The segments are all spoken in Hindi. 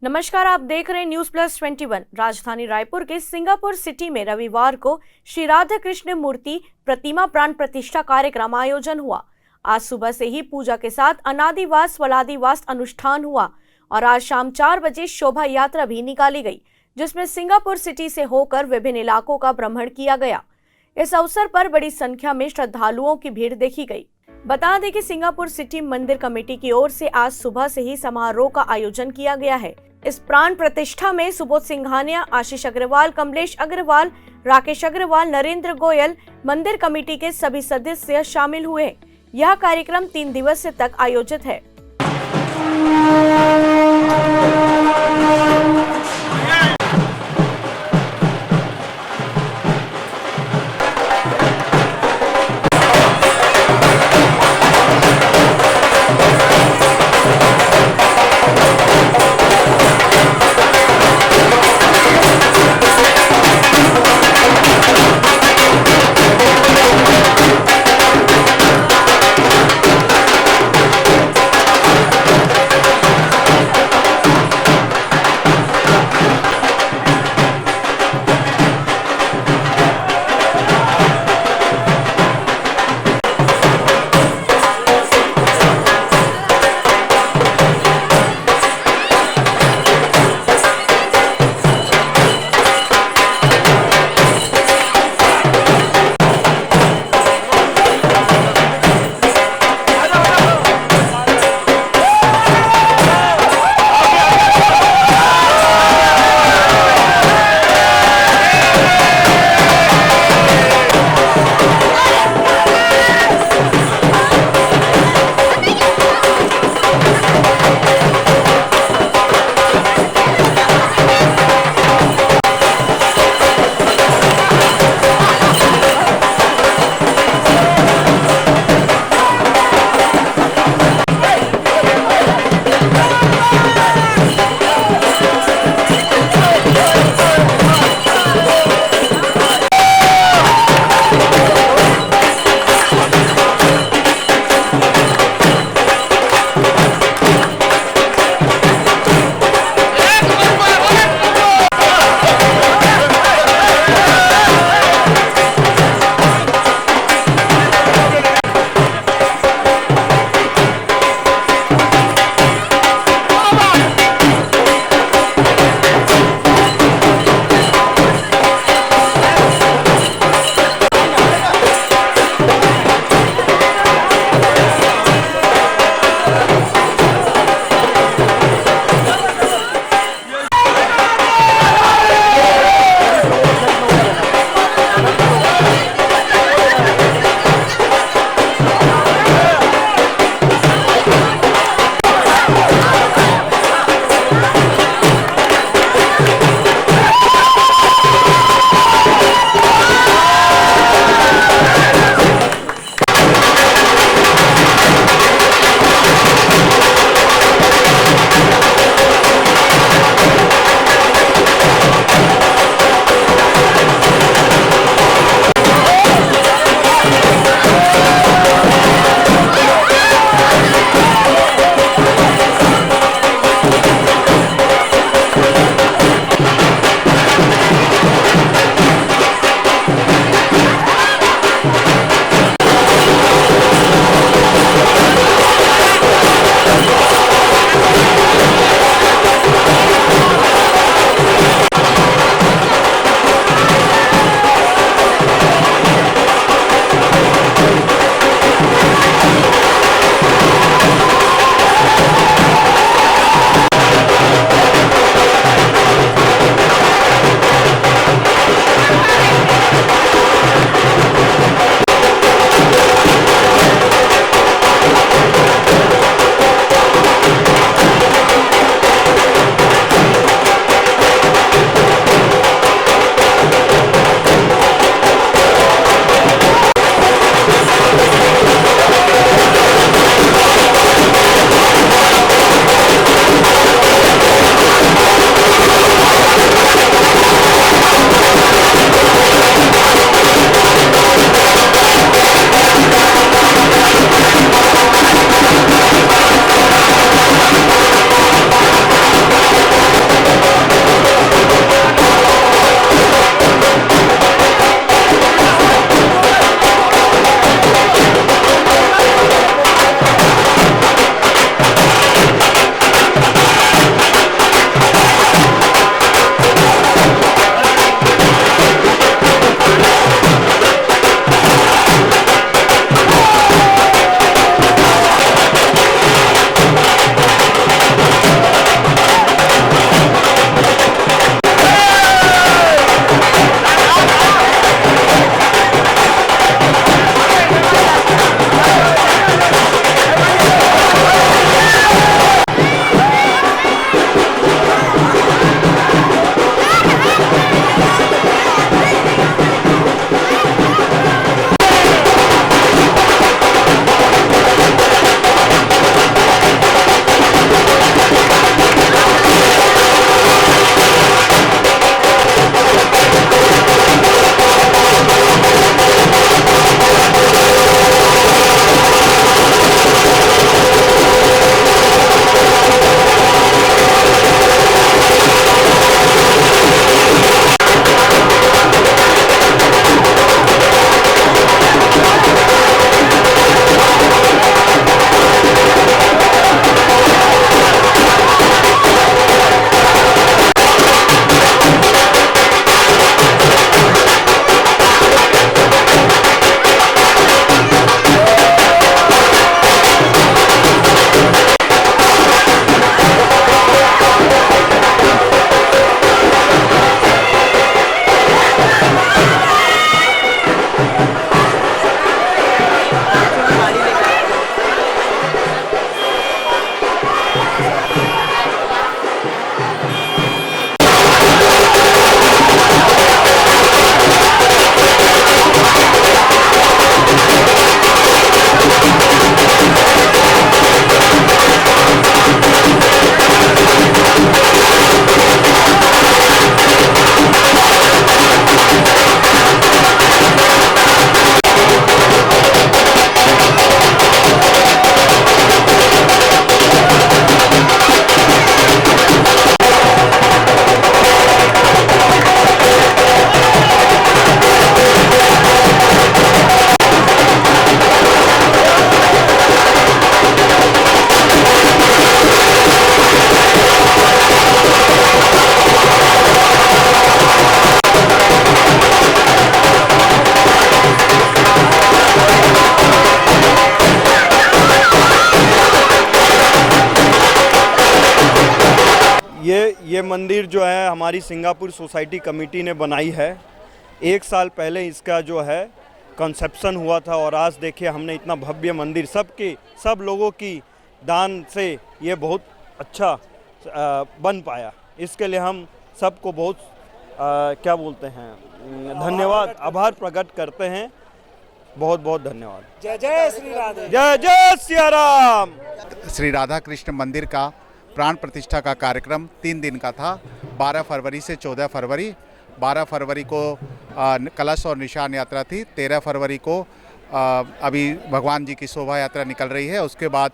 नमस्कार, आप देख रहे हैं न्यूज प्लस 21। राजधानी रायपुर के सिंगापुर सिटी में रविवार को श्री राधा कृष्ण मूर्ति प्रतिमा प्राण प्रतिष्ठा कार्यक्रम आयोजन हुआ। आज सुबह से ही पूजा के साथ अनादिवास वलादिवास अनुष्ठान हुआ और आज शाम 4 बजे शोभा यात्रा भी निकाली गई, जिसमें सिंगापुर सिटी से होकर विभिन्न इलाकों का भ्रमण किया गया। इस अवसर पर बड़ी संख्या में श्रद्धालुओं की भीड़ देखी गई। बता दें कि सिंगापुर सिटी मंदिर कमेटी की ओर से आज सुबह से ही समारोह का आयोजन किया गया है। इस प्राण प्रतिष्ठा में सुबोध सिंघानिया, आशीष अग्रवाल, कमलेश अग्रवाल, राकेश अग्रवाल, नरेंद्र गोयल, मंदिर कमेटी के सभी सदस्य शामिल हुए। यह कार्यक्रम 3 दिवसीय तक आयोजित है। मंदिर जो है हमारी सिंगापुर सोसाइटी कमेटी ने बनाई है। 1 साल पहले इसका जो है कंसेप्शन हुआ था और आज देखिए हमने इतना भव्य मंदिर सब लोगों की दान से ये बहुत अच्छा बन पाया। इसके लिए हम सबको बहुत क्या बोलते हैं धन्यवाद, आभार प्रकट करते हैं। बहुत बहुत धन्यवाद। जय जय श्री राधे, जय जय सिया राम। श्री राधा कृष्ण मंदिर का प्राण प्रतिष्ठा का कार्यक्रम 3 दिन का था। 12 फरवरी से 14 फरवरी। 12 फरवरी को कलश और निशान यात्रा थी। 13 फरवरी को अभी भगवान जी की शोभा यात्रा निकल रही है। उसके बाद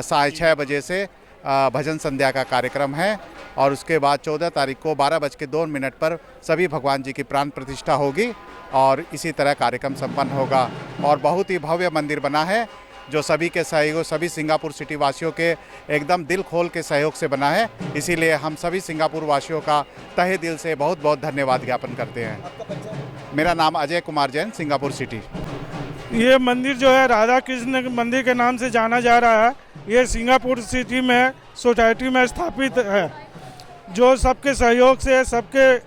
6:30 बजे से भजन संध्या का कार्यक्रम है और उसके बाद 14 तारीख को 12:02 पर सभी भगवान जी की प्राण प्रतिष्ठा होगी और इसी तरह कार्यक्रम संपन्न होगा। और बहुत ही भव्य मंदिर बना है जो सभी के सहयोग, सभी सिंगापुर सिटी वासियों के एकदम दिल खोल के सहयोग से बना है। इसीलिए हम सभी सिंगापुर वासियों का तहे दिल से बहुत बहुत धन्यवाद ज्ञापन करते हैं। मेरा नाम अजय कुमार जैन, सिंगापुर सिटी। ये मंदिर जो है राधा कृष्ण मंदिर के नाम से जाना जा रहा है। ये सिंगापुर सिटी में सोसाइटी में स्थापित है, जो सबके सहयोग से, सबके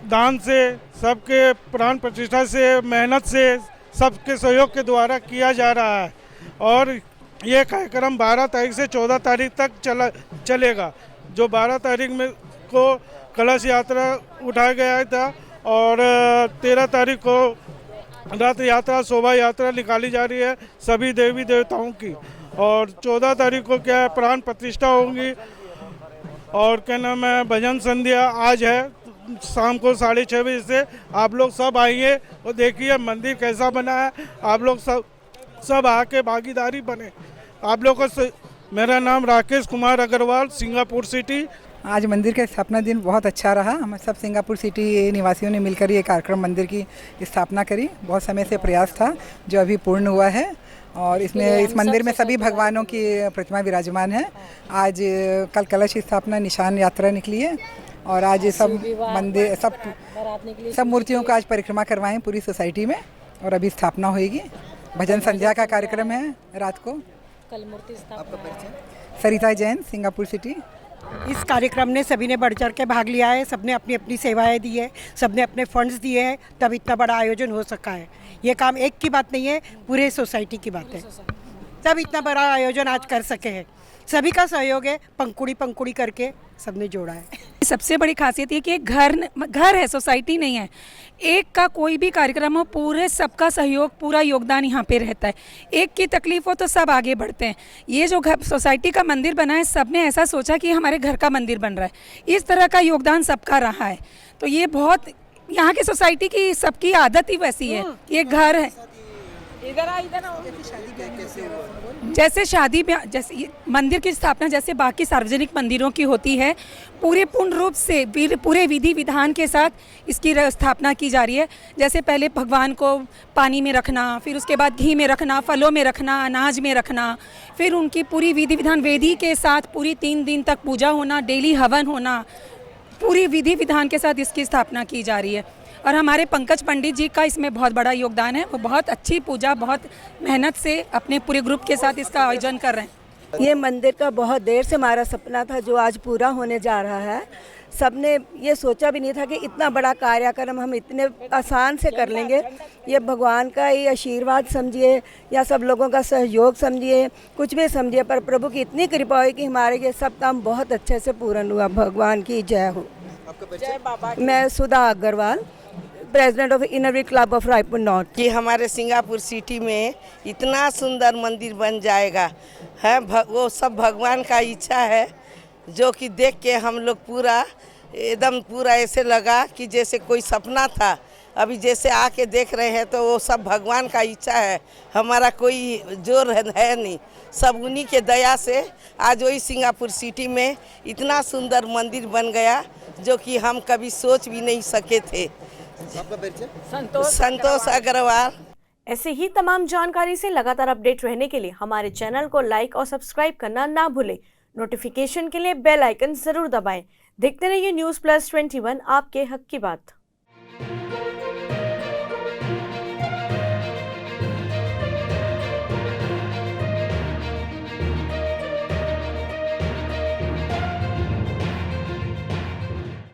दान से, सबके प्राण प्रतिष्ठा से, मेहनत से, सबके सहयोग के द्वारा किया जा रहा है। और ये कार्यक्रम 12 तारीख से 14 तारीख तक चलेगा। जो 12 तारीख में को कलश यात्रा उठाया गया था और 13 तारीख को रथ यात्रा, शोभा यात्रा निकाली जा रही है सभी देवी देवताओं की। और 14 तारीख को क्या है प्राण प्रतिष्ठा होंगी और क्या नाम है भजन संध्या आज है शाम को 6:30 बजे से। आप लोग सब आइए और देखिए मंदिर कैसा बना है। आप लोग सब आके भागीदारी बने। आप लोग को मेरा नाम राकेश कुमार अग्रवाल, सिंगापुर सिटी। आज मंदिर का स्थापना दिन बहुत अच्छा रहा। हम सब सिंगापुर सिटी निवासियों ने मिलकर ये कार्यक्रम मंदिर की स्थापना करी। बहुत समय से प्रयास था जो अभी पूर्ण हुआ है और इसमें इस मंदिर में सभी भगवानों की प्रतिमा विराजमान है। आज कल कलश स्थापना, निशान यात्रा निकली है और आज सब मंदिर सब मूर्तियों का आज परिक्रमा करवाएं पूरी सोसाइटी में और अभी स्थापना होगी। भजन संध्या का कार्यक्रम है रात को। कल मूर्ति स्थापना। सरिता जैन, सिंगापुर सिटी। इस कार्यक्रम ने सभी ने बढ़ चढ़ के भाग लिया है। सबने अपनी अपनी सेवाएं दी है, सबने अपने फंड्स दिए हैं, तब इतना बड़ा आयोजन हो सका है। ये काम एक की बात नहीं है, पूरे सोसाइटी की बात है। तब इतना बड़ा आयोजन आज कर सके हैं। सभी का सहयोग है, पंकुड़ी करके सबने जोड़ा है। सबसे बड़ी खासियत ये कि एक घर है, सोसाइटी नहीं है। एक का कोई भी कार्यक्रम हो, पूरे सबका सहयोग, पूरा योगदान यहाँ पे रहता है। एक की तकलीफ हो तो सब आगे बढ़ते हैं। ये जो घर सोसाइटी का मंदिर बना है, सब ने ऐसा सोचा कि हमारे घर का मंदिर बन रहा है। इस तरह का योगदान सबका रहा है। तो ये बहुत यहाँ की सोसाइटी की सबकी आदत ही वैसी है। ये घर है, जैसे शादी ब्याह, जैसे मंदिर की स्थापना जैसे बाकी सार्वजनिक मंदिरों की होती है, पूरे पूर्ण रूप से पूरे विधि विधान के साथ इसकी स्थापना की जा रही है। जैसे पहले भगवान को पानी में रखना, फिर उसके बाद घी में रखना, फलों में रखना, अनाज में रखना, फिर उनकी पूरी विधि विधान वेदी के साथ पूरी 3 दिन तक पूजा होना, डेली हवन होना, पूरी विधि विधान के साथ इसकी स्थापना की जा रही है। और हमारे पंकज पंडित जी का इसमें बहुत बड़ा योगदान है। वो बहुत अच्छी पूजा, बहुत मेहनत से अपने पूरे ग्रुप के साथ इसका आयोजन कर रहे हैं। ये मंदिर का बहुत देर से हमारा सपना था जो आज पूरा होने जा रहा है। सबने ये सोचा भी नहीं था कि इतना बड़ा कार्यक्रम हम इतने आसान से कर लेंगे। ये भगवान का ही आशीर्वाद समझिए या सब लोगों का सहयोग समझिए, कुछ भी समझिए, पर प्रभु की इतनी कृपा हुई कि हमारे ये सब काम बहुत अच्छे से पूर्ण हुआ। भगवान की जय हो। जय बाबा। मैं Sudha Agarwal, president of Inner Wheel club of Raipur north. कि हमारे सिंगापुर सिटी में इतना सुंदर मंदिर बन जाएगा है, वो सब भगवान का इच्छा है, जो कि देख के हम लोग पूरा ऐसे लगा कि जैसे कोई सपना था। अभी जैसे आके देख रहे हैं तो वो सब भगवान का इच्छा है, हमारा कोई जोर है नहीं। सब उन्हीं के दया से आज वही सिंगापुर सिटी में इतना सुंदर मंदिर बन गया जो कि हम कभी सोच भी नहीं सके थे। संतोष अग्रवाल। ऐसे ही तमाम जानकारी से लगातार अपडेट रहने के लिए हमारे चैनल को लाइक और सब्सक्राइब करना ना भूलें। नोटिफिकेशन के लिए बेल आइकन जरूर दबाएं। देखते रहिए न्यूज़ प्लस 21, आपके हक की बात।